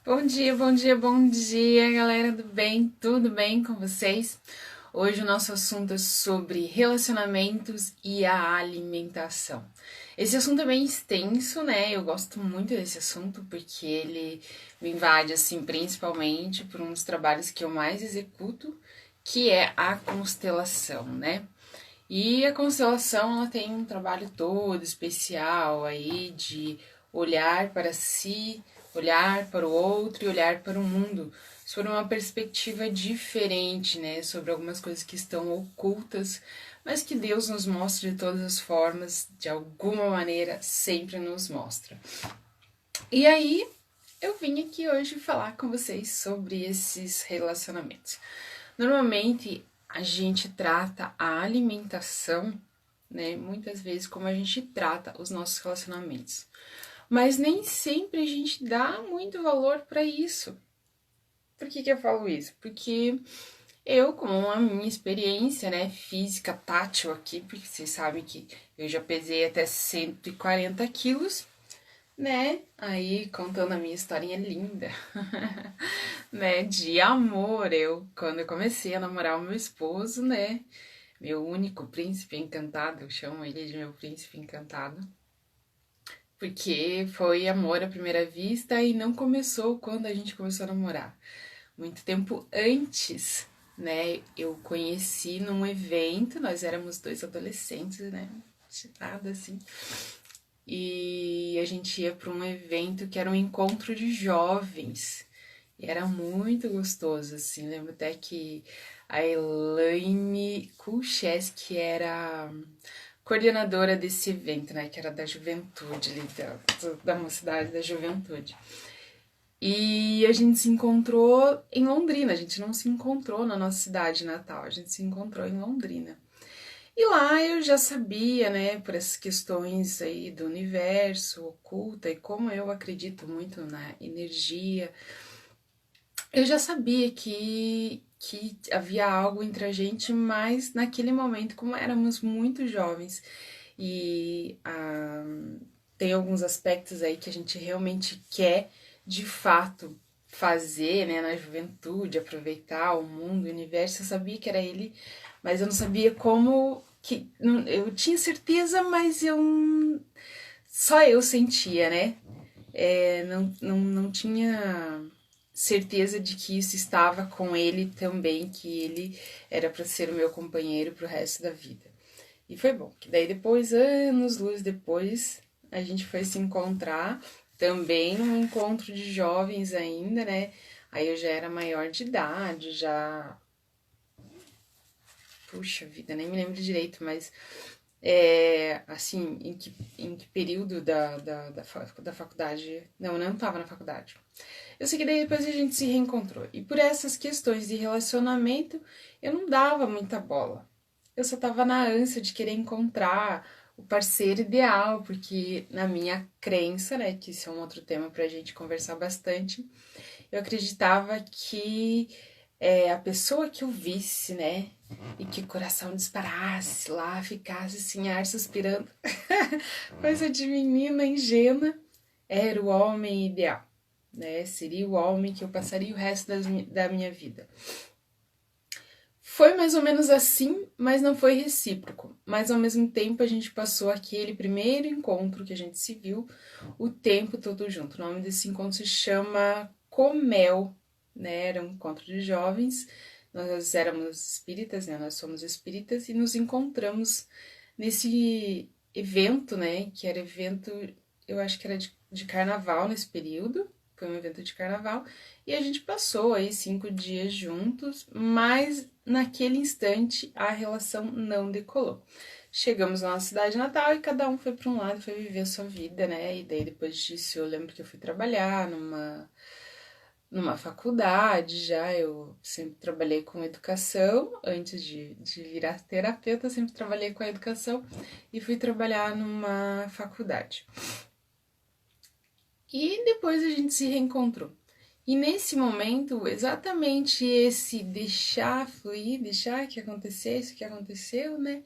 Bom dia, bom dia, bom dia, galera do bem, tudo bem com vocês? Hoje o nosso assunto é sobre relacionamentos e a alimentação. Esse assunto é bem extenso, né? Eu gosto muito desse assunto porque ele me invade, assim, principalmente por um dos trabalhos que eu mais executo, que é a constelação, né? E a constelação, ela tem um trabalho todo especial aí de olhar para si, olhar para o outro e olhar para o mundo sobre uma perspectiva diferente, né? Sobre algumas coisas que estão ocultas, mas que Deus nos mostra de todas as formas, de alguma maneira, sempre nos mostra. E aí, eu vim aqui hoje falar com vocês sobre esses relacionamentos. Normalmente a gente trata a alimentação, né, muitas vezes como a gente trata os nossos relacionamentos. Mas nem sempre a gente dá muito valor para isso. Por que eu falo isso? Porque eu, com a minha experiência, né, física tátil aqui, porque vocês sabem que eu já pesei até 140 quilos, né? Aí contando a minha historinha linda, né? De amor, quando eu comecei a namorar o meu esposo, né? Meu único príncipe encantado, eu chamo ele de meu príncipe encantado, porque foi amor à primeira vista e não começou quando a gente começou a namorar. Muito tempo antes, né? Eu conheci num evento, nós éramos dois adolescentes, né? Nada assim. E a gente ia para um evento que era um encontro de jovens. E era muito gostoso, assim. Lembro até que a Elaine Kulches, que era coordenadora desse evento, né? Que era da juventude, ali, da mocidade da juventude. E a gente se encontrou em Londrina, a gente não se encontrou na nossa cidade natal, a gente se encontrou em Londrina. E lá eu já sabia, né, por essas questões aí do universo oculta e como eu acredito muito na energia, eu já sabia que havia algo entre a gente, mas naquele momento, como éramos muito jovens e tem alguns aspectos aí que a gente realmente quer de fato fazer, né, na juventude, aproveitar o mundo, o universo, eu sabia que era ele, mas eu não sabia como que eu tinha certeza, mas eu só eu sentia, né? Não tinha certeza de que isso estava com ele também, que ele era para ser o meu companheiro pro resto da vida. E foi bom, que daí depois, anos luz depois, a gente foi se encontrar também num encontro de jovens ainda, né? Aí eu já era maior de idade, já. Puxa vida, nem me lembro direito, mas assim, em que período da faculdade. Não, eu não estava na faculdade. Eu sei que daí depois a gente se reencontrou. E por essas questões de relacionamento, eu não dava muita bola. Eu só tava na ânsia de querer encontrar o parceiro ideal, porque na minha crença, né, que isso é um outro tema pra gente conversar bastante, eu acreditava que a pessoa que eu visse, né, e que o coração disparasse lá, ficasse assim, ar suspirando, coisa de menina ingênua, era o homem ideal, né? Seria o homem que eu passaria o resto da minha vida. Foi mais ou menos assim, mas não foi recíproco. Mas ao mesmo tempo a gente passou aquele primeiro encontro que a gente se viu o tempo todo junto. O nome desse encontro se chama Comel, né? Era um encontro de jovens. Nós éramos espíritas, né? Nós somos espíritas e nos encontramos nesse evento, né? Que era evento, eu acho que era de carnaval nesse período. Foi um evento de carnaval. E a gente passou aí 5 dias juntos, mas naquele instante a relação não decolou. Chegamos na nossa cidade natal e cada um foi para um lado, foi viver a sua vida, né? E daí depois disso eu lembro que eu fui trabalhar numa faculdade já, eu sempre trabalhei com educação, antes de virar terapeuta, sempre trabalhei com a educação e fui trabalhar numa faculdade. E depois a gente se reencontrou. E nesse momento, exatamente esse deixar fluir, deixar que acontecesse o que aconteceu, né?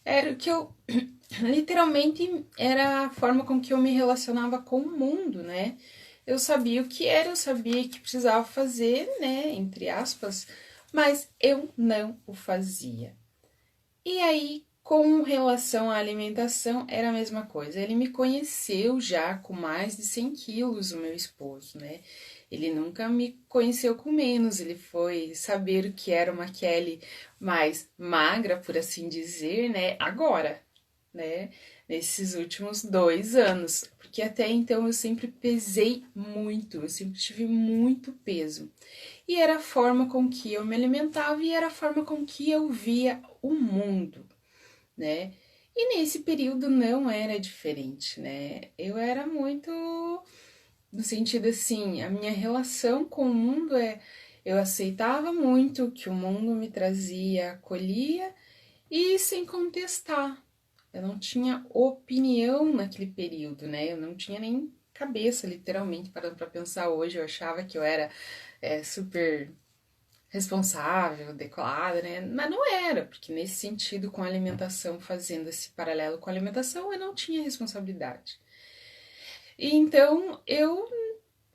Era o que eu literalmente era a forma com que eu me relacionava com o mundo, né? eu sabia o que era, eu sabia que precisava fazer, né, entre aspas, mas eu não o fazia. E aí, com relação à alimentação, era a mesma coisa. Ele me conheceu já com mais de 100 quilos, o meu esposo, né? Ele nunca me conheceu com menos, ele foi saber o que era uma Kelly mais magra, por assim dizer, né? Agora, né? Nesses últimos 2 anos, porque até então eu sempre pesei muito, eu sempre tive muito peso. E era a forma com que eu me alimentava e era a forma com que eu via o mundo, né? E nesse período não era diferente, né? Eu era muito no sentido assim, a minha relação com o mundo eu aceitava muito o que o mundo me trazia, acolhia e sem contestar. Eu não tinha opinião naquele período, né? Eu não tinha nem cabeça, literalmente, parando para pensar hoje. Eu achava que eu era super responsável, adequada, né? Mas não era, porque nesse sentido, com a alimentação, fazendo esse paralelo com a alimentação, eu não tinha responsabilidade. E então, eu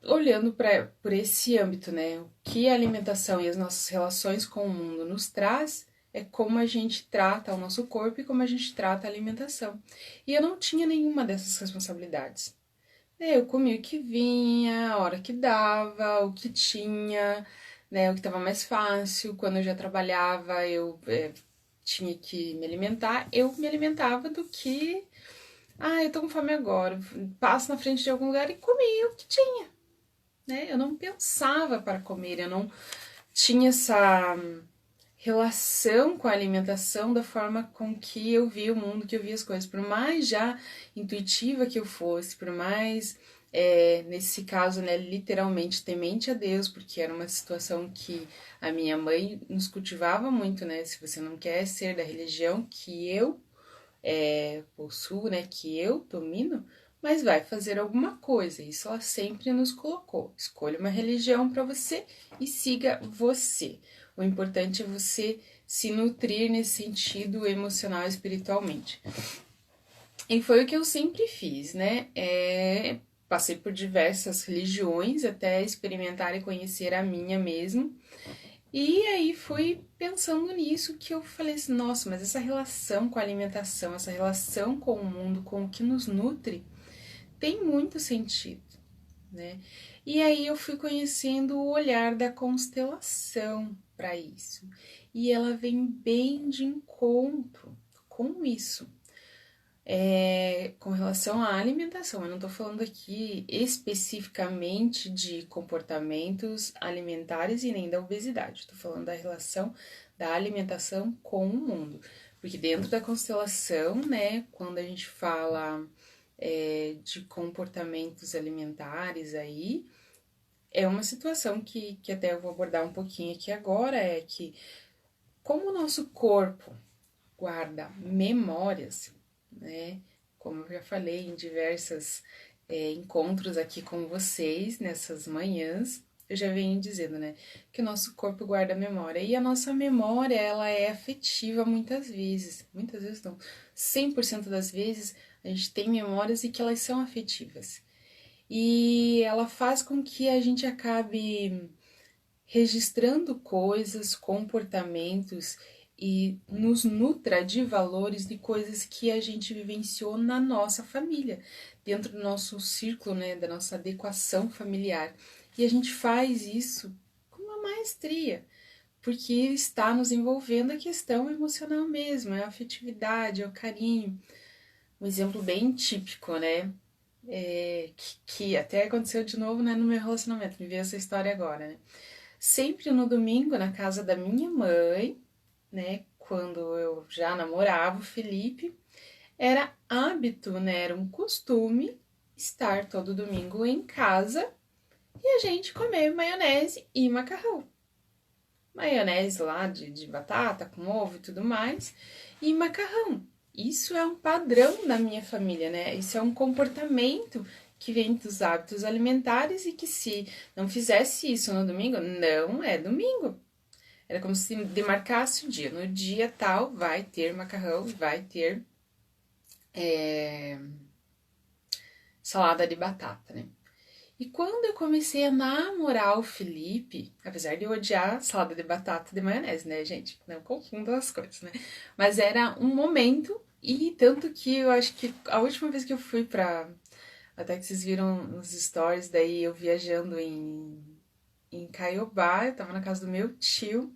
olhando por esse âmbito, né? O que a alimentação e as nossas relações com o mundo nos traz é como a gente trata o nosso corpo e como a gente trata a alimentação. E eu não tinha nenhuma dessas responsabilidades. Eu comia o que vinha, a hora que dava, o que tinha, né, o que estava mais fácil. Quando eu já trabalhava, eu tinha que me alimentar, eu me alimentava do que, eu tô com fome agora, passo na frente de algum lugar e comia o que tinha, né? Eu não pensava para comer, eu não tinha essa relação com a alimentação da forma com que eu via o mundo, que eu via as coisas. Por mais já intuitiva que eu fosse, por mais, nesse caso, né, literalmente temente a Deus, porque era uma situação que a minha mãe nos cultivava muito, né? Se você não quer ser da religião que eu possuo, né, que eu domino, mas vai fazer alguma coisa. Isso ela sempre nos colocou. Escolha uma religião para você e siga você. O importante é você se nutrir nesse sentido emocional e espiritualmente. E foi o que eu sempre fiz, né? Passei por diversas religiões até experimentar e conhecer a minha mesmo. E aí fui pensando nisso que eu falei assim, nossa, mas essa relação com a alimentação, essa relação com o mundo, com o que nos nutre, tem muito sentido, né? E aí eu fui conhecendo o olhar da constelação para isso. E ela vem bem de encontro com isso. Com relação à alimentação, eu não estou falando aqui especificamente de comportamentos alimentares e nem da obesidade, estou falando da relação da alimentação com o mundo. Porque dentro da constelação, né, quando a gente fala de comportamentos alimentares aí, é uma situação que até eu vou abordar um pouquinho aqui agora, é que como o nosso corpo guarda memórias, né? Como eu já falei em diversos encontros aqui com vocês nessas manhãs, eu já venho dizendo, né, que o nosso corpo guarda memória e a nossa memória ela é afetiva muitas vezes não, 100% das vezes a gente tem memórias e que elas são afetivas e ela faz com que a gente acabe registrando coisas, comportamentos e nos nutra de valores de coisas que a gente vivenciou na nossa família, dentro do nosso círculo, né, da nossa adequação familiar. E a gente faz isso com uma maestria, porque está nos envolvendo a questão emocional mesmo, é a afetividade, é o carinho. Um exemplo bem típico, né? Que até aconteceu de novo, né, no meu relacionamento, me veio essa história agora, né? Sempre no domingo, na casa da minha mãe, né, quando eu já namorava o Felipe, era hábito, né, era um costume estar todo domingo em casa e a gente comer maionese e macarrão. Maionese lá de batata com ovo e tudo mais, e macarrão. Isso é um padrão da minha família, né? Isso é um comportamento que vem dos hábitos alimentares e que se não fizesse isso no domingo, não é domingo. Era como se demarcasse o dia. No dia tal vai ter macarrão, vai ter salada de batata, né? E quando eu comecei a namorar o Felipe, apesar de eu odiar salada de batata de maionese, né, gente? Não confundam as coisas, né? Mas era um momento, e tanto que eu acho que a última vez que eu fui pra. Até que vocês viram nos stories, daí eu viajando em Caiobá, eu tava na casa do meu tio.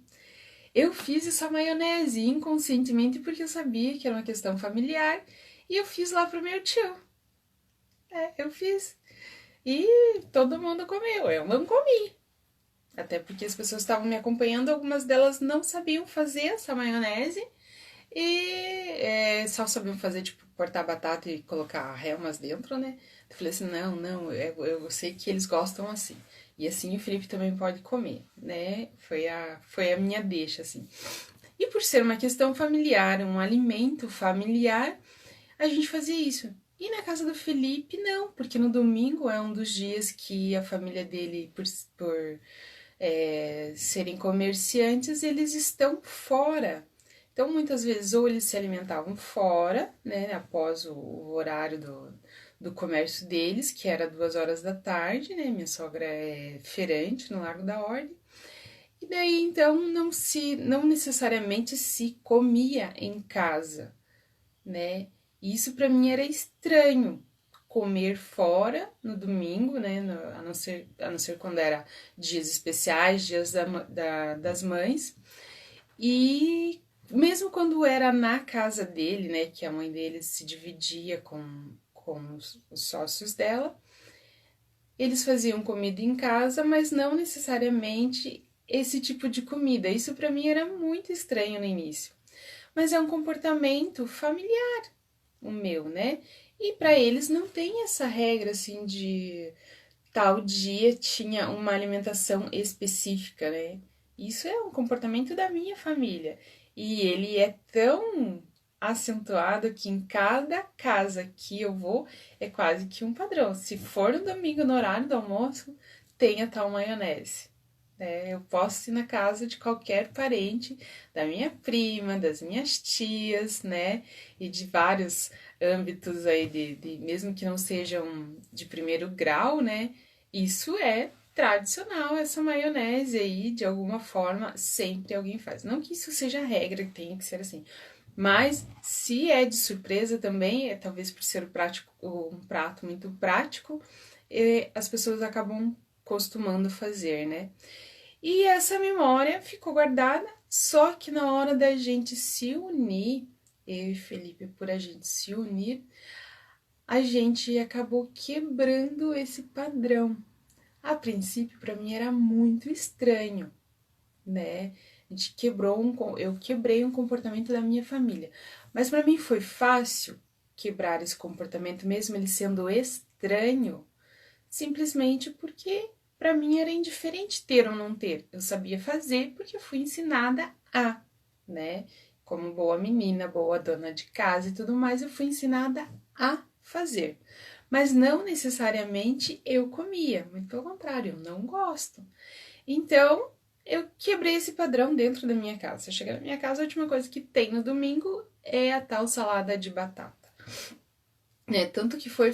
Eu fiz essa maionese inconscientemente porque eu sabia que era uma questão familiar e eu fiz lá pro meu tio. Eu fiz. E todo mundo comeu, eu não comi. Até porque as pessoas estavam me acompanhando, algumas delas não sabiam fazer essa maionese e só sabiam fazer, tipo, cortar batata e colocar remas dentro, né? Eu falei assim, não, eu sei que eles gostam assim. E assim o Felipe também pode comer, né? Foi a minha deixa, assim. E por ser uma questão familiar, um alimento familiar, a gente fazia isso. E na casa do Felipe, não, porque no domingo é um dos dias que a família dele, por serem comerciantes, eles estão fora. Então, muitas vezes, ou eles se alimentavam fora, né, após o horário do comércio deles, que era 2 horas da tarde, né, minha sogra é feirante no Largo da Ordem, e daí, então, não necessariamente se comia em casa, né? Isso para mim era estranho, comer fora no domingo, né? A não ser quando era dias especiais, dias das mães. E mesmo quando era na casa dele, né? Que a mãe dele se dividia com os sócios dela, eles faziam comida em casa, mas não necessariamente esse tipo de comida. Isso para mim era muito estranho no início. Mas é um comportamento familiar o meu, né? E para eles não tem essa regra assim de tal dia tinha uma alimentação específica, né? Isso é um comportamento da minha família. E ele é tão acentuado que em cada casa que eu vou é quase que um padrão. Se for no domingo no horário do almoço, tenha tal maionese. Eu posso ir na casa de qualquer parente, da minha prima, das minhas tias, né? E de vários âmbitos aí, mesmo que não sejam de primeiro grau, né? Isso é tradicional, essa maionese aí, de alguma forma, sempre alguém faz. Não que isso seja a regra, que tem que ser assim. Mas se é de surpresa também, talvez por ser um prato muito prático, as pessoas acabam costumando fazer, né? E essa memória ficou guardada, só que na hora da gente se unir, eu e Felipe, por a gente se unir, a gente acabou quebrando esse padrão. A princípio, para mim era muito estranho, né? Eu quebrei um comportamento da minha família, mas para mim foi fácil quebrar esse comportamento, mesmo ele sendo estranho, simplesmente porque para mim era indiferente ter ou não ter. Eu sabia fazer porque eu fui ensinada a, né? Como boa menina, boa dona de casa e tudo mais, eu fui ensinada a fazer. Mas não necessariamente eu comia, muito pelo contrário, eu não gosto. Então, eu quebrei esse padrão dentro da minha casa. Se eu chegar na minha casa, a última coisa que tem no domingo é a tal salada de batata. Tanto que foi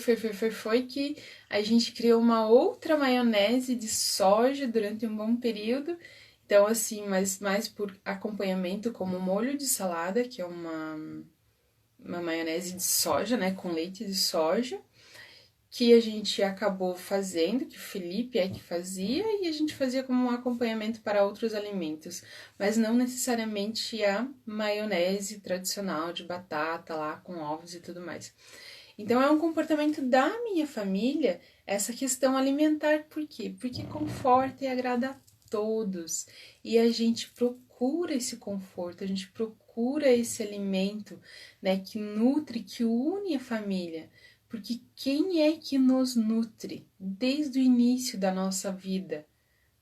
que a gente criou uma outra maionese de soja durante um bom período. Então, assim, mas mais por acompanhamento, como molho de salada, que é uma maionese de soja, né, com leite de soja, que a gente acabou fazendo, que o Felipe é que fazia, e a gente fazia como um acompanhamento para outros alimentos, mas não necessariamente a maionese tradicional de batata lá com ovos e tudo mais. Então é um comportamento da minha família essa questão alimentar, por quê? Porque conforta e agrada a todos. E a gente procura esse conforto, a gente procura esse alimento, né, que nutre, que une a família. Porque quem é que nos nutre desde o início da nossa vida,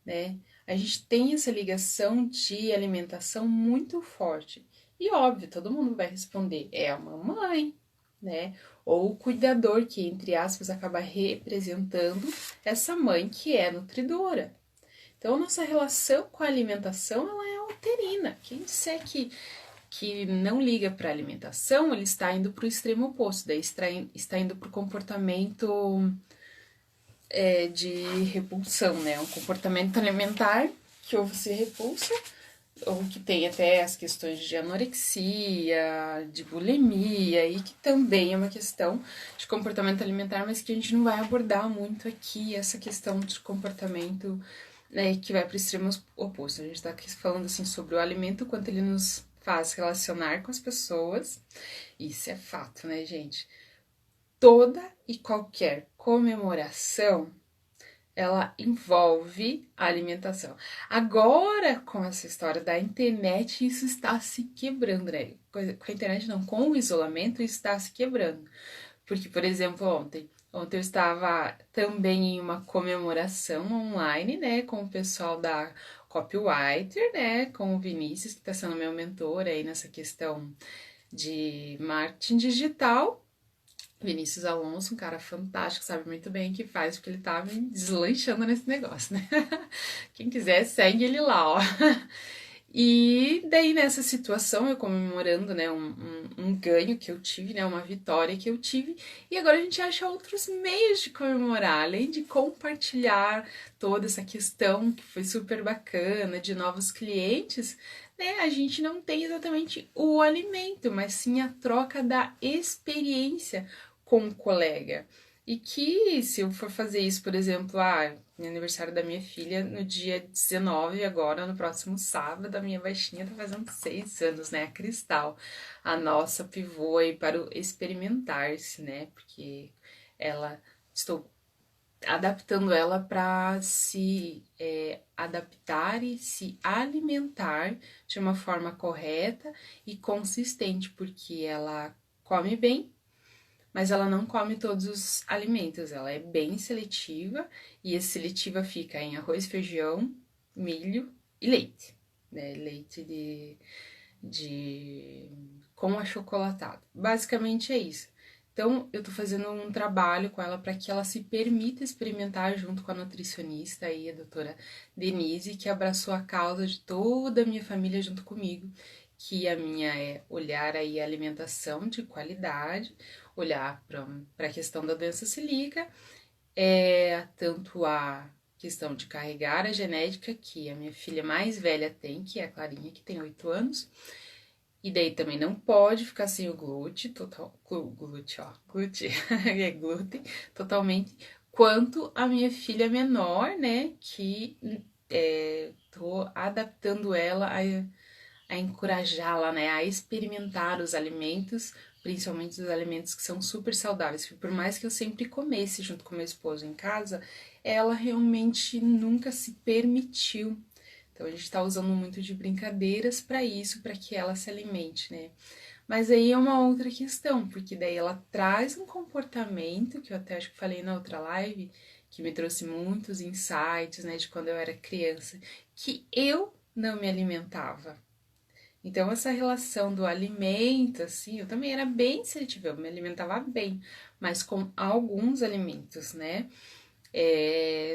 né? A gente tem essa ligação de alimentação muito forte. E óbvio, todo mundo vai responder, é a mamãe, né? Ou o cuidador, que, entre aspas, acaba representando essa mãe que é nutridora. Então, a nossa relação com a alimentação, ela é uterina. Quem disser que não liga para a alimentação, ele está indo para o extremo oposto, daí está indo para o comportamento de repulsão, né? Um comportamento alimentar que ou você repulsa, ou que tem até as questões de anorexia, de bulimia, e que também é uma questão de comportamento alimentar, mas que a gente não vai abordar muito aqui, essa questão de comportamento, né, que vai para o extremo oposto. A gente está aqui falando assim sobre o alimento, quanto ele nos faz relacionar com as pessoas. Isso é fato, né, gente? Toda e qualquer comemoração ela envolve a alimentação. Agora, com essa história da internet, isso está se quebrando, né? Com a internet não, com o isolamento, isso está se quebrando. Porque, por exemplo, ontem eu estava também em uma comemoração online, né, com o pessoal da Copywriter, né, com o Vinícius, que está sendo meu mentor aí nessa questão de marketing digital. Vinícius Alonso, um cara fantástico, sabe muito bem o que faz, porque ele tá me deslanchando nesse negócio, né? Quem quiser, segue ele lá, ó. E daí, nessa situação, eu comemorando, né, um ganho que eu tive, né, uma vitória que eu tive, e agora a gente acha outros meios de comemorar, além de compartilhar toda essa questão que foi super bacana, de novos clientes, né, a gente não tem exatamente o alimento, mas sim a troca da experiência com o colega. E que se eu for fazer isso, por exemplo, aniversário da minha filha no dia 19, agora, no próximo sábado, a minha baixinha tá fazendo 6 anos, né? A Cristal, a nossa pivô aí para o experimentar-se, né? Porque estou adaptando ela para se adaptar e se alimentar de uma forma correta e consistente, porque ela come bem, mas ela não come todos os alimentos, ela é bem seletiva, e essa seletiva fica em arroz, feijão, milho e leite, né? Leite de com achocolatado. Basicamente é isso. Então, eu tô fazendo um trabalho com ela para que ela se permita experimentar junto com a nutricionista aí, a doutora Denise, que abraçou a causa de toda a minha família junto comigo, que a minha é olhar aí a alimentação de qualidade, olhar para a questão da doença celíaca, tanto a questão de carregar a genética que a minha filha mais velha tem, que é a Clarinha, que tem 8 anos, e daí também não pode ficar sem o glúten, glúten, é glúten, totalmente, quanto a minha filha menor, né, que tô adaptando ela a encorajá-la, né, a experimentar os alimentos, principalmente os alimentos que são super saudáveis, porque por mais que eu sempre comesse junto com meu esposo em casa, ela realmente nunca se permitiu. Então a gente está usando muito de brincadeiras para isso, para que ela se alimente, né? Mas aí é uma outra questão, porque daí ela traz um comportamento, que eu até acho que falei na outra live, que me trouxe muitos insights, né, de quando eu era criança, que eu não me alimentava. Então, essa relação do alimento, assim, eu também era bem seletiva, eu me alimentava bem, mas com alguns alimentos, né?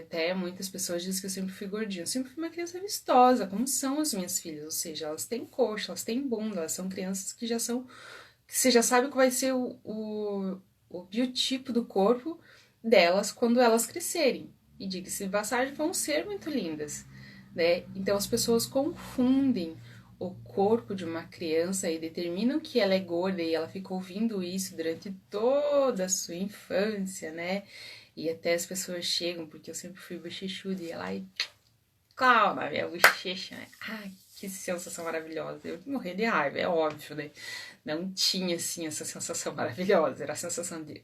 Até muitas pessoas dizem que eu sempre fui gordinha. Eu sempre fui uma criança vistosa, como são as minhas filhas. Ou seja, elas têm coxa, elas têm bunda, elas são crianças que já são. Que você já sabe qual vai ser o biotipo do corpo delas quando elas crescerem. E diga-se de passagem, vão ser muito lindas, né? Então as pessoas confundem o corpo de uma criança e determinam que ela é gorda e ela fica ouvindo isso durante toda a sua infância, né? E até as pessoas chegam, porque eu sempre fui bochechuda, e ia lá e calma, minha bochecha, né? Ai, que sensação maravilhosa. Eu morri de raiva, é óbvio, né? Não tinha, assim, essa sensação maravilhosa. Era a sensação de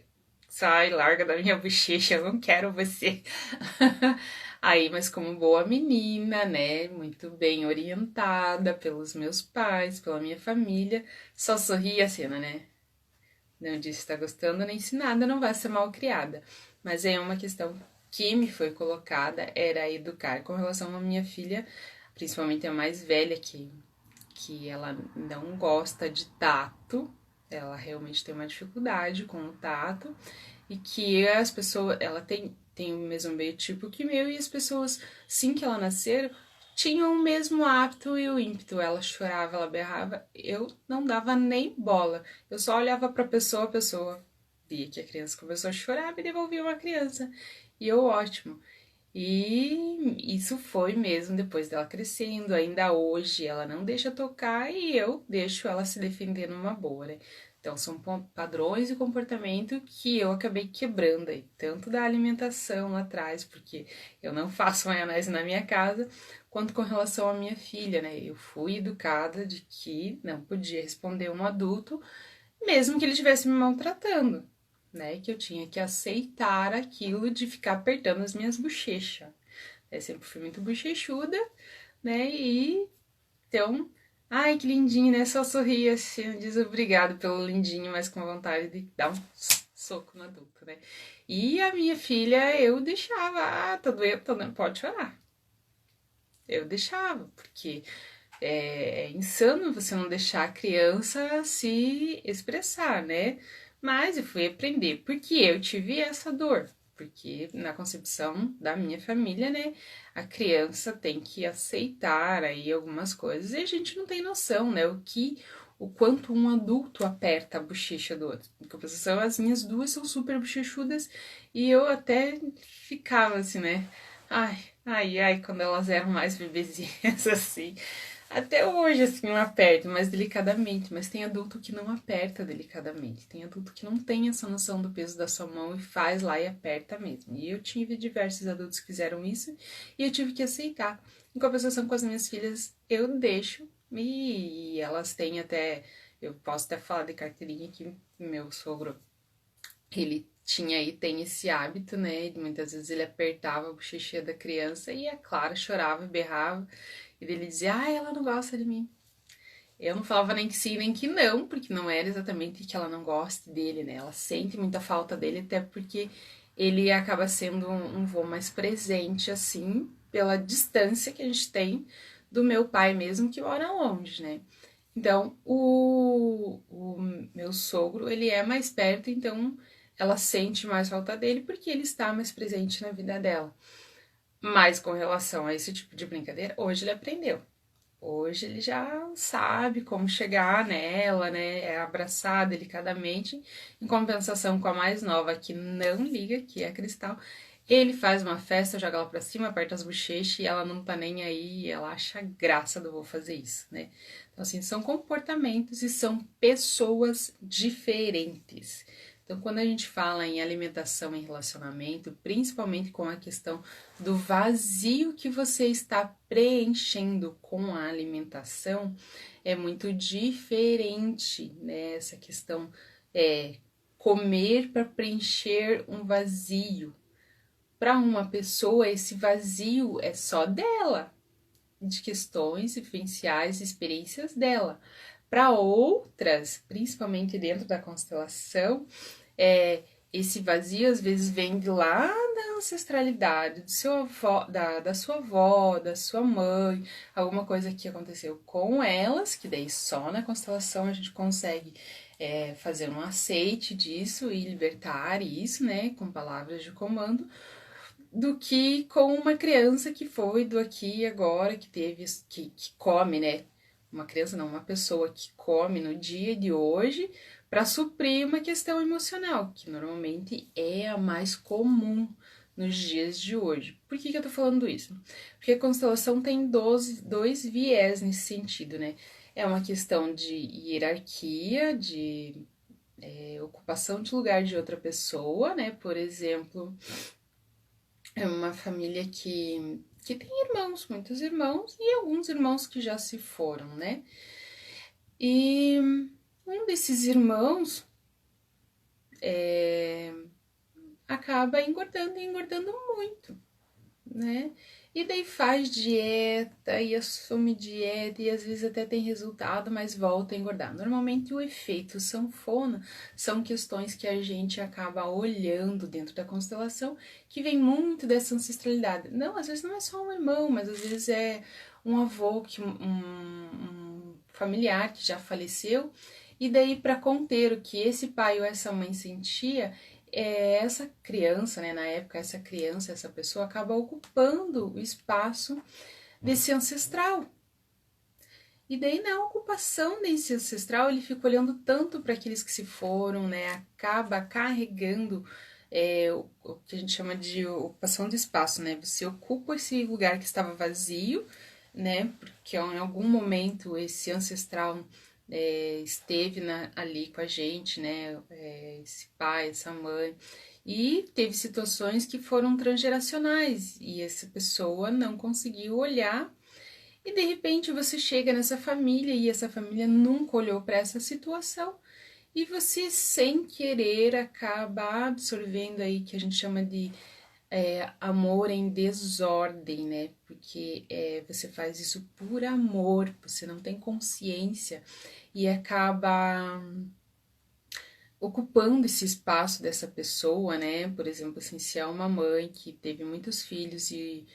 sai, larga da minha bochecha, eu não quero você. Aí, mas como boa menina, né? Muito bem orientada pelos meus pais, pela minha família, só sorri a cena, né? Não disse se tá gostando nem se nada, não vai ser mal criada. Mas é uma questão que me foi colocada, era educar com relação à minha filha, principalmente a mais velha, que ela não gosta de tato, ela realmente tem uma dificuldade com o tato, e que as pessoas, ela tem o mesmo biotipo que o meu, e as pessoas, assim que ela nascer, tinham o mesmo hábito e o ímpeto. Ela chorava, ela berrava, eu não dava nem bola. Eu só olhava pra pessoa, a pessoa Via que a criança começou a chorar, me devolvia uma criança. E eu, ótimo. E isso foi mesmo depois dela crescendo. Ainda hoje ela não deixa tocar e eu deixo ela se defender numa boa, né? Então são padrões de comportamento que eu acabei quebrando aí, tanto da alimentação lá atrás, porque eu não faço maionese na minha casa, quanto com relação à minha filha, né? Eu fui educada de que não podia responder um adulto, mesmo que ele estivesse me maltratando, né? Que eu tinha que aceitar aquilo de ficar apertando as minhas bochechas. Eu sempre fui muito bochechuda, né? E então, ai, que lindinho, né? Só sorria assim, diz obrigado pelo lindinho, mas com vontade de dar um soco no adulto, né? E a minha filha, eu deixava, tá doendo, tá doendo, pode chorar. Eu deixava, porque é insano você não deixar a criança se expressar, né? Mas eu fui aprender, porque eu tive essa dor. Porque na concepção da minha família, né, a criança tem que aceitar aí algumas coisas e a gente não tem noção, né, o quanto um adulto aperta a bochecha do outro. Em compensação, as minhas duas são super bochechudas e eu até ficava assim, né, ai, quando elas eram mais bebezinhas assim. Até hoje, assim, eu aperto, mas delicadamente. Mas tem adulto que não aperta delicadamente. Tem adulto que não tem essa noção do peso da sua mão e faz lá e aperta mesmo. E eu tive diversos adultos que fizeram isso e eu tive que aceitar. Em compensação com as minhas filhas, eu deixo e elas têm até. Eu posso até falar de carteirinha que meu sogro, ele tinha e tem esse hábito, né? E muitas vezes ele apertava a bochecha da criança e a Clara chorava e berrava. E ele dizia, ela não gosta de mim. Eu não falava nem que sim, nem que não, porque não era exatamente que ela não goste dele, né? Ela sente muita falta dele, até porque ele acaba sendo um vô mais presente, assim, pela distância que a gente tem do meu pai mesmo, que mora longe, né? Então, o meu sogro, ele é mais perto, então ela sente mais falta dele porque ele está mais presente na vida dela. Mas com relação a esse tipo de brincadeira, hoje ele aprendeu. Hoje ele já sabe como chegar nela, né? É abraçar delicadamente. Em compensação com a mais nova, que não liga, que é a Cristal, ele faz uma festa, joga ela pra cima, aperta as bochechas e ela não tá nem aí, e ela acha graça do vou fazer isso, né? Então, assim, são comportamentos e são pessoas diferentes. Então, quando a gente fala em alimentação e relacionamento, principalmente com a questão do vazio que você está preenchendo com a alimentação, é muito diferente, né? Essa questão é comer para preencher um vazio. Para uma pessoa, esse vazio é só dela, de questões vivenciais, experiências dela. Para outras, principalmente dentro da constelação, é, esse vazio às vezes vem de lá da ancestralidade, do seu avó, da sua avó, da sua mãe, alguma coisa que aconteceu com elas, que daí só na constelação a gente consegue fazer um aceite disso e libertar isso, né, com palavras de comando, do que com uma criança que foi do aqui e agora, que teve, que come, né? Uma criança não, uma pessoa que come no dia de hoje para suprir uma questão emocional, que normalmente é a mais comum nos dias de hoje. Por que eu tô falando isso? Porque a constelação tem dois viés nesse sentido, né? É uma questão de hierarquia, de ocupação de lugar de outra pessoa, né? Por exemplo, é uma família que tem irmãos, muitos irmãos, e alguns irmãos que já se foram, né? E um desses irmãos acaba engordando e engordando muito, né? E daí faz dieta e assume dieta e às vezes até tem resultado, mas volta a engordar. Normalmente o efeito sanfona são questões que a gente acaba olhando dentro da constelação, que vem muito dessa ancestralidade. Não, às vezes não é só um irmão, mas às vezes é um avô, um familiar que já faleceu, e daí para conter o que esse pai ou essa mãe sentia, essa criança, né, na época, essa criança, essa pessoa acaba ocupando o espaço desse ancestral. E daí, na ocupação desse ancestral, ele fica olhando tanto para aqueles que se foram, né? Acaba carregando o que a gente chama de ocupação de espaço, né? Você ocupa esse lugar que estava vazio, né? Porque em algum momento esse ancestral esteve ali com a gente, né? Esse pai, essa mãe. E teve situações que foram transgeracionais e essa pessoa não conseguiu olhar e de repente você chega nessa família e essa família nunca olhou para essa situação e você sem querer acaba absorvendo aí que a gente chama de amor em desordem, né? Porque você faz isso por amor, você não tem consciência e acaba ocupando esse espaço dessa pessoa, né? Por exemplo, assim, se é uma mãe que teve muitos filhos e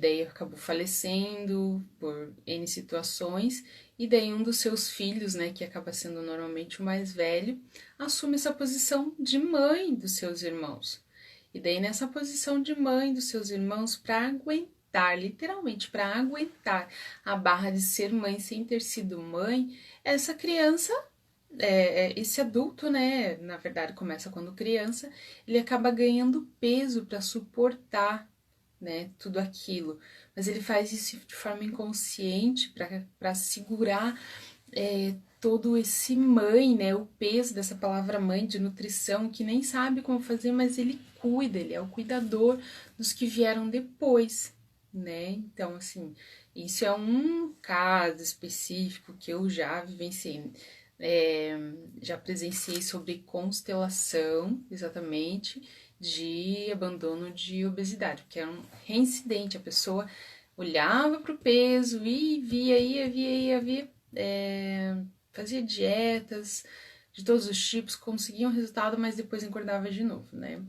daí acabou falecendo por N situações, e daí um dos seus filhos, né, que acaba sendo normalmente o mais velho, assume essa posição de mãe dos seus irmãos. E daí nessa posição de mãe dos seus irmãos, para aguentar, literalmente para aguentar a barra de ser mãe sem ter sido mãe, essa criança esse adulto, né, na verdade começa quando criança, ele acaba ganhando peso para suportar, né, tudo aquilo. Mas ele faz isso de forma inconsciente para segurar todo esse mãe, né, o peso dessa palavra mãe de nutrição, que nem sabe como fazer, mas ele cuida, ele é o cuidador dos que vieram depois, né? Então, assim, isso é um caso específico que eu já vivenciei. Já presenciei sobre constelação, exatamente, de abandono de obesidade, porque era um reincidente, a pessoa olhava para o peso e via, fazia dietas de todos os tipos, conseguia um resultado, mas depois engordava de novo, né?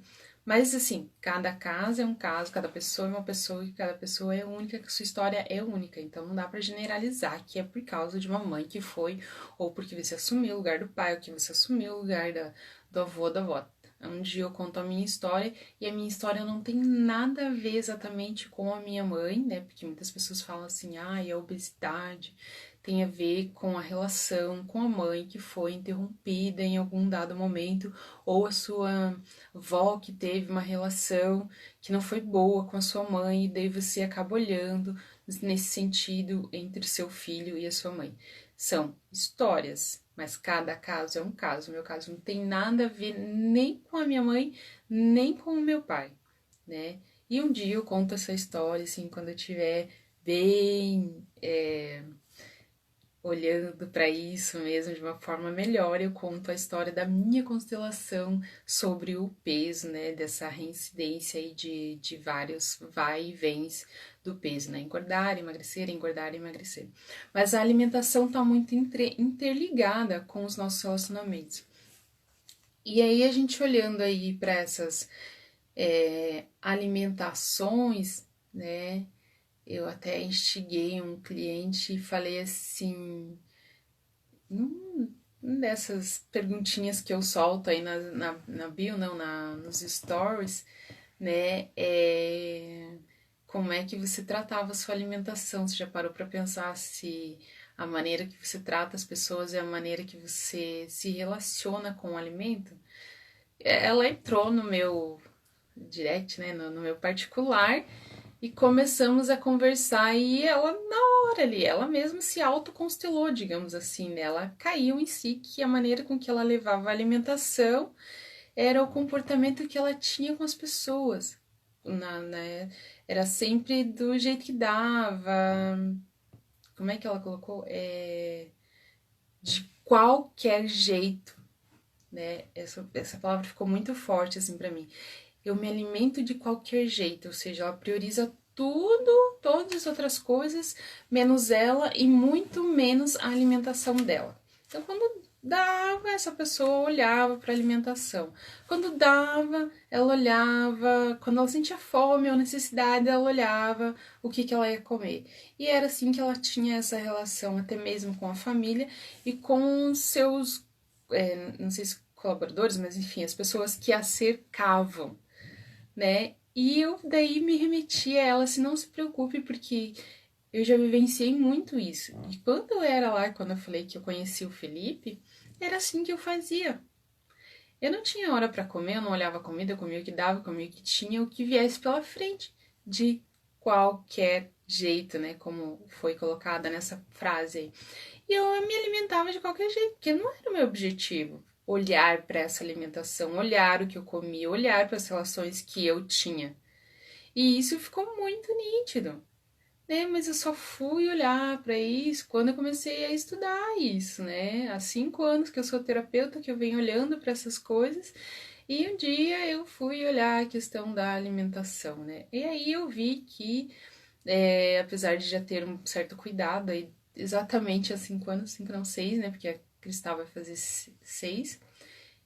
Mas assim, cada caso é um caso, cada pessoa é uma pessoa e cada pessoa é única, que sua história é única. Então não dá para generalizar que é por causa de uma mãe que foi, ou porque você assumiu o lugar do pai, ou que você assumiu o lugar do avô, da avó. Um dia eu conto a minha história e a minha história não tem nada a ver exatamente com a minha mãe, né? Porque muitas pessoas falam assim, a obesidade tem a ver com a relação com a mãe que foi interrompida em algum dado momento, ou a sua avó que teve uma relação que não foi boa com a sua mãe, e daí você acaba olhando nesse sentido entre o seu filho e a sua mãe. São histórias, mas cada caso é um caso. O meu caso não tem nada a ver nem com a minha mãe, nem com o meu pai, né? E um dia eu conto essa história, assim, quando eu tiver bem olhando para isso mesmo de uma forma melhor, eu conto a história da minha constelação sobre o peso, né? Dessa reincidência aí de vários vai e vens do peso, né? Engordar, emagrecer. Mas a alimentação está muito interligada com os nossos relacionamentos. E aí a gente olhando aí para essas alimentações, né? Eu até instiguei um cliente e falei assim, num dessas perguntinhas que eu solto aí na bio, não, nos stories, né? Como é que você tratava a sua alimentação? Você já parou para pensar se a maneira que você trata as pessoas é a maneira que você se relaciona com o alimento? Ela entrou no meu direct, né, no meu particular, e começamos a conversar e ela, na hora ali, ela mesma se autoconstelou, digamos assim, né? Ela caiu em si que a maneira com que ela levava a alimentação era o comportamento que ela tinha com as pessoas, né? Era sempre do jeito que dava, como é que ela colocou? De qualquer jeito, né? Essa palavra ficou muito forte assim para mim. Eu me alimento de qualquer jeito, ou seja, ela prioriza tudo, todas as outras coisas, menos ela e muito menos a alimentação dela. Então, quando dava, essa pessoa olhava para a alimentação. Quando dava, ela olhava, quando ela sentia fome ou necessidade, ela olhava o que ela ia comer. E era assim que ela tinha essa relação, até mesmo com a família e com seus, não sei se colaboradores, mas enfim, as pessoas que a cercavam, né? E eu daí me remeti a ela, se não se preocupe, porque eu já vivenciei muito isso. E quando eu era lá, quando eu falei que eu conheci o Felipe, era assim que eu fazia. Eu não tinha hora para comer, eu não olhava a comida, eu comia o que dava, eu comia o que tinha, o que viesse pela frente, de qualquer jeito, né? Como foi colocada nessa frase aí. E eu me alimentava de qualquer jeito, porque não era o meu objetivo olhar para essa alimentação, olhar o que eu comia, olhar para as relações que eu tinha. E isso ficou muito nítido, né? Mas eu só fui olhar para isso quando eu comecei a estudar isso, né? Há 5 anos que eu sou terapeuta, que eu venho olhando para essas coisas, e um dia eu fui olhar a questão da alimentação, né? E aí eu vi que, apesar de já ter um certo cuidado, aí, exatamente há 5 anos, 5 não 6, né? Porque a Cristal vai fazer 6.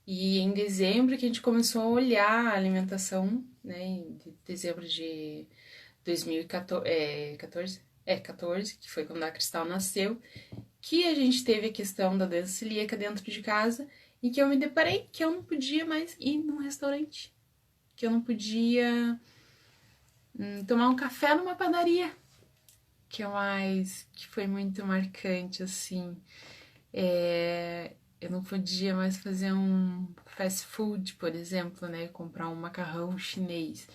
E em dezembro que a gente começou a olhar a alimentação, né? Em dezembro de 2014, 14, que foi quando a Cristal nasceu, que a gente teve a questão da doença celíaca dentro de casa e que eu me deparei que eu não podia mais ir num restaurante, que eu não podia tomar um café numa padaria, que foi muito marcante, assim. Eu não podia mais fazer um fast food, por exemplo, né? Comprar um macarrão chinês.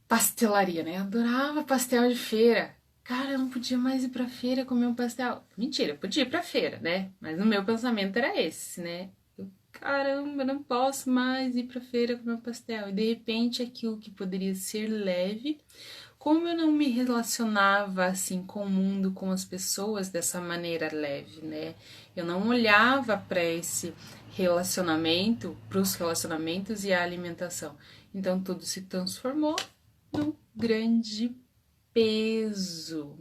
Pastelaria, né? Eu adorava pastel de feira. Cara, eu não podia mais ir pra feira comer um pastel. Mentira, eu podia ir pra feira, né? Mas o meu pensamento era esse, né? Caramba, eu não posso mais ir pra feira comer um pastel. E de repente aquilo que poderia ser leve, como eu não me relacionava assim com o mundo, com as pessoas dessa maneira leve, né? Eu não olhava para esse relacionamento, para os relacionamentos e a alimentação. Então tudo se transformou num grande peso.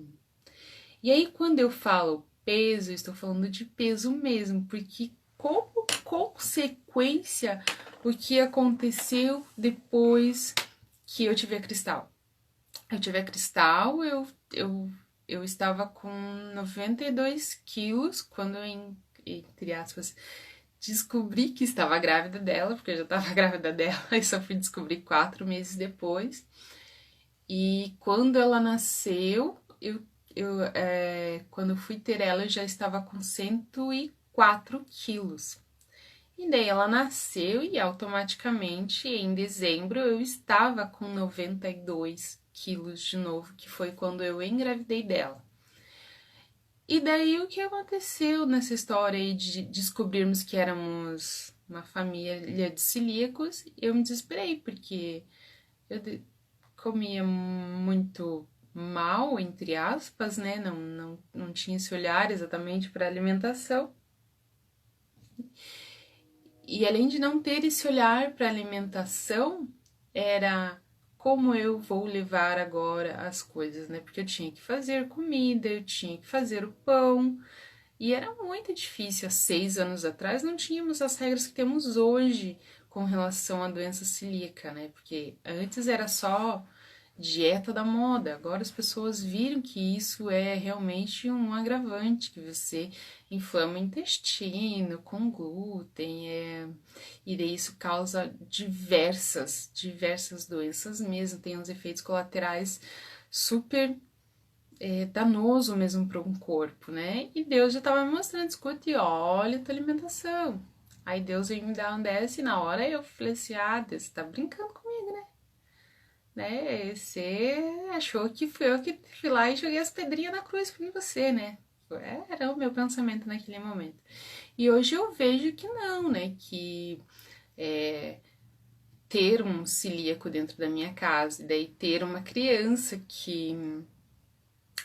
E aí quando eu falo peso, eu estou falando de peso mesmo, porque como consequência o que aconteceu depois que eu tive a Cristal? Eu tive a Cristal, eu estava com 92 quilos quando eu, entre aspas, descobri que estava grávida dela, porque eu já estava grávida dela e só fui descobrir 4 meses depois. E quando ela nasceu, quando eu fui ter ela, eu já estava com 104 quilos. E daí ela nasceu e automaticamente em dezembro eu estava com 92 quilos de novo, que foi quando eu engravidei dela. E daí o que aconteceu nessa história aí de descobrirmos que éramos uma família de celíacos? Eu me desesperei, porque eu comia muito mal, entre aspas, né? Não tinha esse olhar exatamente para alimentação. E além de não ter esse olhar para alimentação, era como eu vou levar agora as coisas, né? Porque eu tinha que fazer comida, eu tinha que fazer o pão, e era muito difícil. Há 6 anos atrás não tínhamos as regras que temos hoje com relação à doença celíaca, né? Porque antes era só dieta da moda. Agora as pessoas viram que isso é realmente um agravante, que você inflama o intestino com glúten, e daí isso causa diversas doenças mesmo, tem uns efeitos colaterais super danoso mesmo para um corpo, né? E Deus já estava me mostrando, escute, olha a tua alimentação. Aí Deus veio me dar um desse e na hora eu falei assim, Deus, você tá brincando comigo, né? Você achou que fui eu que fui lá e joguei as pedrinhas na cruz em você, né? Era o meu pensamento naquele momento. E hoje eu vejo que não, né? Que ter um celíaco dentro da minha casa, e daí ter uma criança que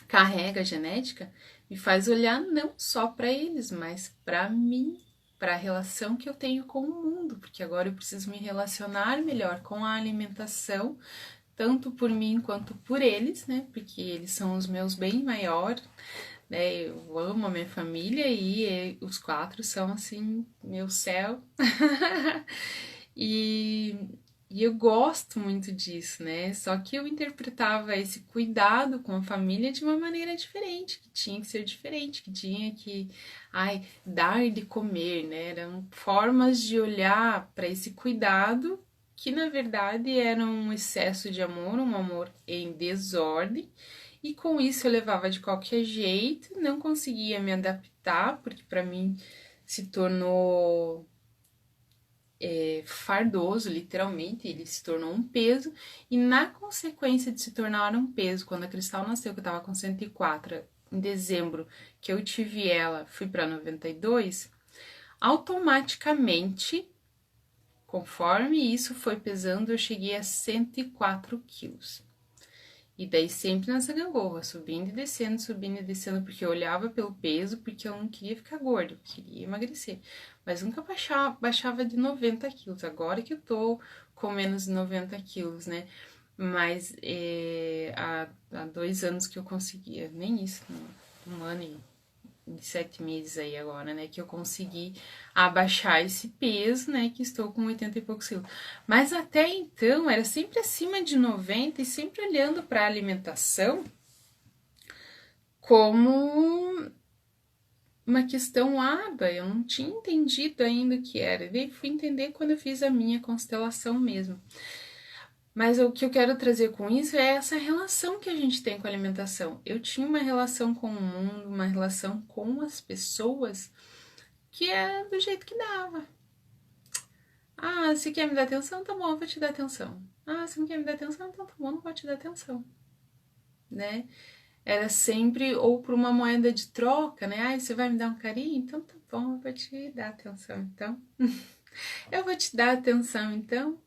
carrega a genética, me faz olhar não só para eles, mas para mim, para a relação que eu tenho com o mundo, porque agora eu preciso me relacionar melhor com a alimentação, tanto por mim quanto por eles, né? Porque eles são os meus bem maior, né? Eu amo a minha família e os 4 são assim meu céu. e, e eu gosto muito disso, né? Só que eu interpretava esse cuidado com a família de uma maneira diferente, que tinha que ser diferente, que tinha que, dar de comer, né? Eram formas de olhar para esse cuidado que na verdade era um excesso de amor, um amor em desordem, e com isso eu levava de qualquer jeito, não conseguia me adaptar, porque para mim se tornou fardoso, literalmente, ele se tornou um peso, e na consequência de se tornar um peso, quando a Cristal nasceu, que eu tava com 104, em dezembro, que eu tive ela, fui para 92, automaticamente, conforme isso foi pesando, eu cheguei a 104 quilos. E daí sempre nessa gangorra, subindo e descendo, porque eu olhava pelo peso, porque eu não queria ficar gorda, eu queria emagrecer. Mas nunca baixava de 90 quilos, agora que eu tô com menos de 90 quilos, né? Mas há 2 anos que eu conseguia, nem isso, um ano e 7 meses aí agora, né, que eu consegui abaixar esse peso, né, que estou com 80 e poucos quilos. Mas até então era sempre acima de 90 e sempre olhando para a alimentação como uma questão aba, eu não tinha entendido ainda o que era. E daí fui entender quando eu fiz a minha constelação mesmo. Mas o que eu quero trazer com isso é essa relação que a gente tem com a alimentação. Eu tinha uma relação com o mundo, uma relação com as pessoas que é do jeito que dava. Ah, se quer me dar atenção, tá bom, eu vou te dar atenção. Ah, se não quer me dar atenção, então tá bom, não vou te dar atenção. Né? Era sempre ou por uma moeda de troca, né? Ah, você vai me dar um carinho? Então tá bom, eu vou te dar atenção, então. Eu vou te dar atenção, então.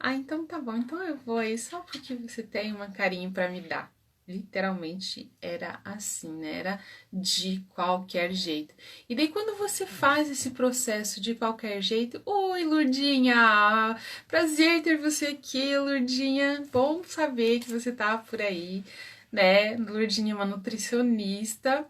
Ah, então tá bom, então eu vou aí só porque você tem um carinho para me dar. Literalmente era assim, né? Era de qualquer jeito. E daí, quando você faz esse processo de qualquer jeito, oi, Lurdinha! Prazer ter você aqui, Lurdinha. Bom saber que você tá por aí, né? Lurdinha é uma nutricionista.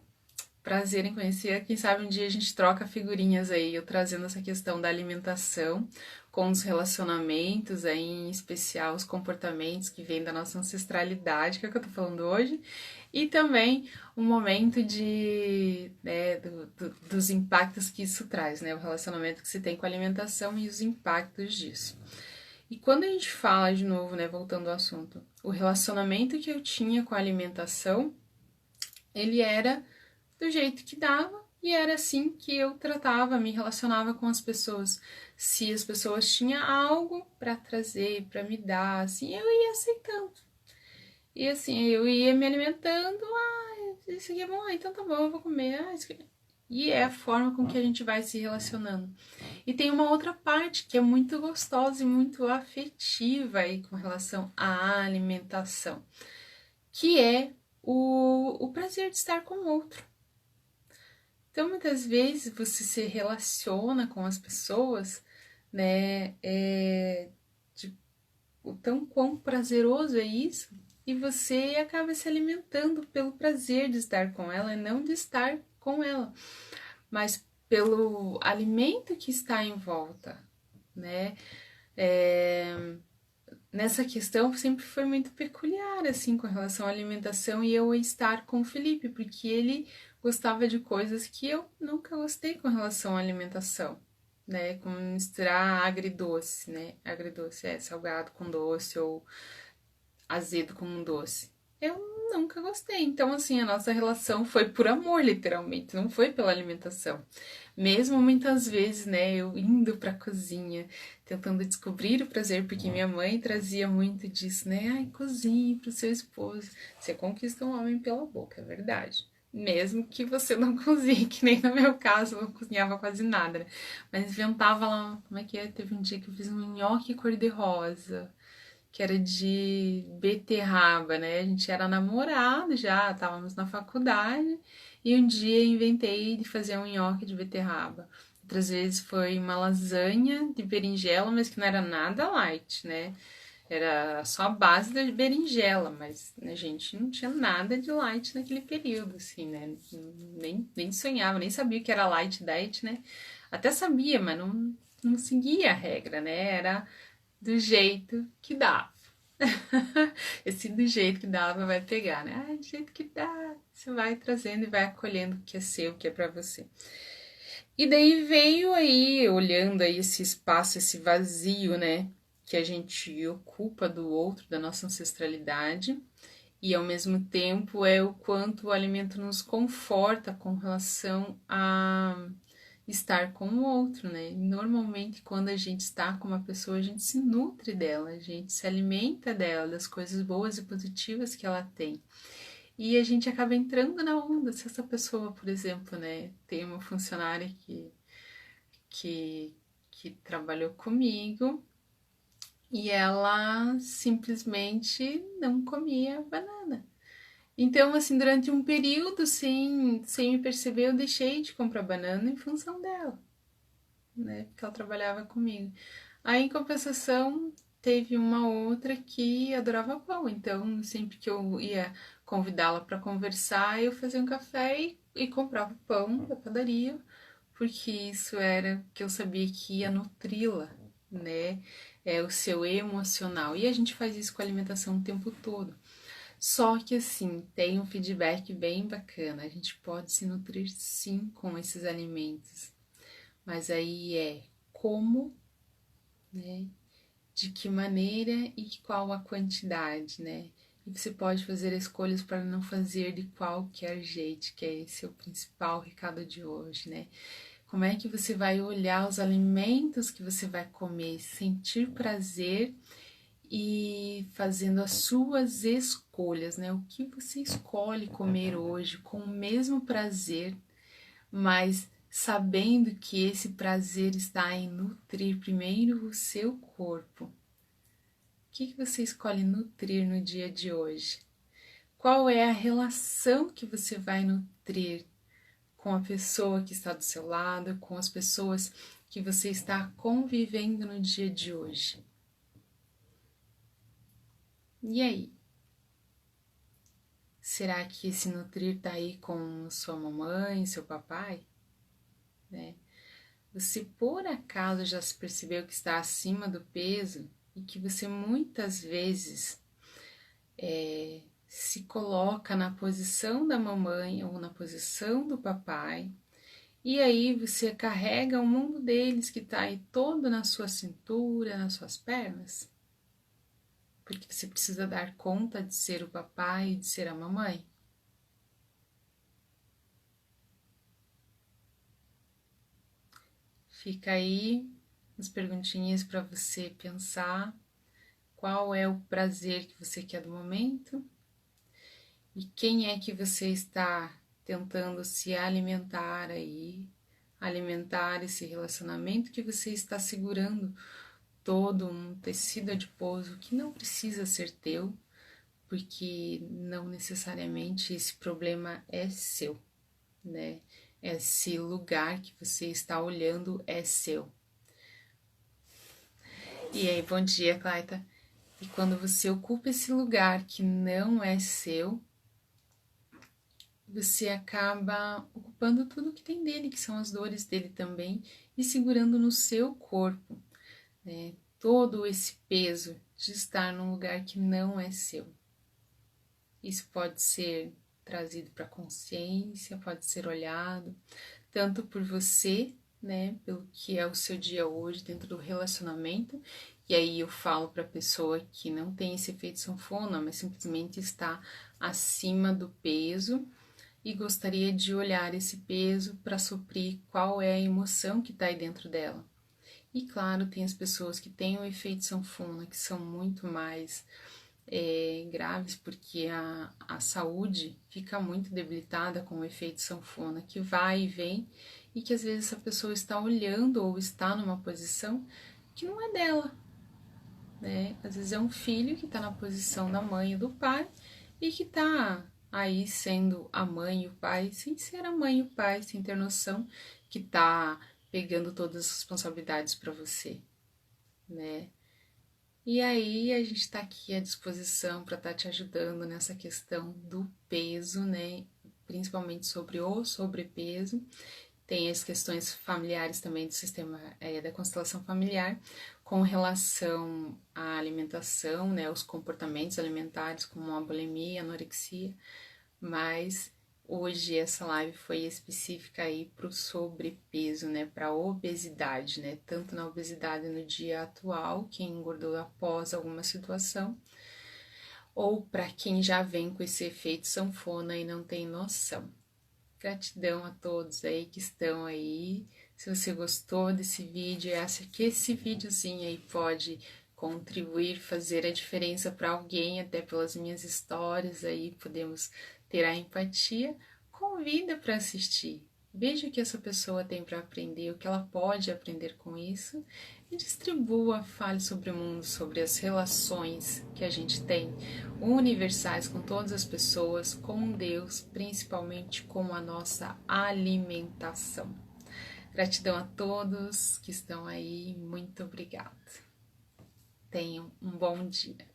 Prazer em conhecer. Quem sabe um dia a gente troca figurinhas aí, eu trazendo essa questão da alimentação com os relacionamentos, aí em especial os comportamentos que vêm da nossa ancestralidade, que é o que eu tô falando hoje, e também um momento de, né, dos impactos que isso traz, né, o relacionamento que se tem com a alimentação e os impactos disso. E quando a gente fala de novo, né, voltando ao assunto, o relacionamento que eu tinha com a alimentação, ele era do jeito que dava e era assim que eu tratava, me relacionava com as pessoas. Se as pessoas tinham algo para trazer, para me dar, assim, eu ia aceitando. E assim, eu ia me alimentando, isso aqui é bom, então tá bom, eu vou comer, isso aqui... E é a forma com que a gente vai se relacionando. E tem uma outra parte que é muito gostosa e muito afetiva aí com relação à alimentação, que é o prazer de estar com o outro. Então, muitas vezes você se relaciona com as pessoas, né? O tão quão prazeroso é isso, e você acaba se alimentando pelo prazer de estar com ela e não de estar com ela, mas pelo alimento que está em volta, né? Nessa questão sempre foi muito peculiar, assim, com relação à alimentação e eu estar com o Felipe, porque ele gostava de coisas que eu nunca gostei com relação à alimentação, né? Como misturar agridoce, né? Agridoce é salgado com doce ou azedo com um doce. Eu nunca gostei. Então, assim, a nossa relação foi por amor, literalmente, não foi pela alimentação. Mesmo muitas vezes, né, eu indo pra cozinha, tentando descobrir o prazer, porque minha mãe trazia muito disso, né? Ai, cozinhe pro seu esposo. Você conquista um homem pela boca, é verdade. Mesmo que você não cozinhe, que nem no meu caso, eu não cozinhava quase nada, né? Mas inventava lá, como é que é? Teve um dia que eu fiz um nhoque cor-de-rosa, que era de beterraba, né? A gente era namorado já, estávamos na faculdade, e um dia inventei de fazer um nhoque de beterraba. Outras vezes foi uma lasanha de berinjela, mas que não era nada light, né? Era só a base da berinjela, mas a gente não tinha nada de light naquele período, assim, né? Nem sonhava, nem sabia o que era light diet, né? Até sabia, mas não seguia a regra, né? Era do jeito que dava. Esse do jeito que dava vai pegar, né? Ah, do jeito que dá. Você vai trazendo e vai acolhendo o que é seu, o que é pra você. E daí veio aí, olhando aí esse espaço, esse vazio, né? que a gente ocupa do outro, da nossa ancestralidade, e ao mesmo tempo é o quanto o alimento nos conforta com relação a estar com o outro, né? Normalmente, quando a gente está com uma pessoa, a gente se nutre dela, a gente se alimenta dela, das coisas boas e positivas que ela tem. E a gente acaba entrando na onda. Se essa pessoa, por exemplo, né, tem uma funcionária que, que trabalhou comigo e ela simplesmente não comia banana. Então, assim, durante um período, sem me perceber, eu deixei de comprar banana em função dela, né? Porque ela trabalhava comigo. Aí, em compensação, teve uma outra que adorava pão. Então, sempre que eu ia convidá-la para conversar, eu fazia um café e comprava pão da padaria, porque isso era que eu sabia que ia nutri-la, né? É o seu emocional. E a gente faz isso com a alimentação o tempo todo. Só que assim, tem um feedback bem bacana. A gente pode se nutrir sim com esses alimentos. Mas aí é como, né? De que maneira e qual a quantidade, né? E você pode fazer escolhas para não fazer de qualquer jeito, que é esse o principal recado de hoje, né? Como é que você vai olhar os alimentos que você vai comer, sentir prazer e fazendo as suas escolhas, né? O que você escolhe comer hoje com o mesmo prazer, mas sabendo que esse prazer está em nutrir primeiro o seu corpo. O que você escolhe nutrir no dia de hoje? Qual é a relação que você vai nutrir com a pessoa que está do seu lado, com as pessoas que você está convivendo no dia de hoje? E aí? Será que esse nutrir tá aí com sua mamãe, seu papai? Né? Você por acaso já se percebeu que está acima do peso e que você muitas vezes se coloca na posição da mamãe ou na posição do papai, e aí você carrega o mundo deles que está aí todo na sua cintura, nas suas pernas? Porque você precisa dar conta de ser o papai e de ser a mamãe? Fica aí as perguntinhas para você pensar qual é o prazer que você quer do momento e quem é que você está tentando se alimentar aí, alimentar esse relacionamento que você está segurando todo um tecido adiposo que não precisa ser teu, porque não necessariamente esse problema é seu, né? Esse lugar que você está olhando é seu. E aí, bom dia, Claita. E quando você ocupa esse lugar que não é seu, você acaba ocupando tudo que tem dele, que são as dores dele também, e segurando no seu corpo, né? Todo esse peso de estar num lugar que não é seu. Isso pode ser trazido para a consciência, pode ser olhado, tanto por você, né, pelo que é o seu dia hoje dentro do relacionamento. E aí eu falo para a pessoa que não tem esse efeito sanfona, mas simplesmente está acima do peso e gostaria de olhar esse peso para suprir qual é a emoção que está aí dentro dela. E claro, tem as pessoas que têm o efeito sanfona, que são muito mais graves, porque a saúde fica muito debilitada com o efeito sanfona, que vai e vem, e que às vezes essa pessoa está olhando ou está numa posição que não é dela, né? Às vezes é um filho que está na posição da mãe e do pai e que está aí sendo a mãe e o pai, sem ser a mãe e o pai, sem ter noção que está pegando todas as responsabilidades para você, né? E aí a gente está aqui à disposição para estar te ajudando nessa questão do peso, né? Principalmente sobre o sobrepeso. Tem as questões familiares também do sistema da constelação familiar com relação à alimentação, né? Os comportamentos alimentares como a bulimia, a anorexia, mas Hoje essa live foi específica aí para o sobrepeso, né, para a obesidade, né, tanto na obesidade no dia atual, quem engordou após alguma situação, ou para quem já vem com esse efeito sanfona e não tem noção. Gratidão a todos aí que estão aí. Se você gostou desse vídeo e acha que esse videozinho aí pode contribuir, fazer a diferença para alguém, até pelas minhas histórias aí, podemos ter a empatia, convida para assistir. Veja o que essa pessoa tem para aprender, o que ela pode aprender com isso e distribua, fale sobre o mundo, sobre as relações que a gente tem, universais com todas as pessoas, com Deus, principalmente com a nossa alimentação. Gratidão a todos que estão aí, muito obrigada. Tenham um bom dia.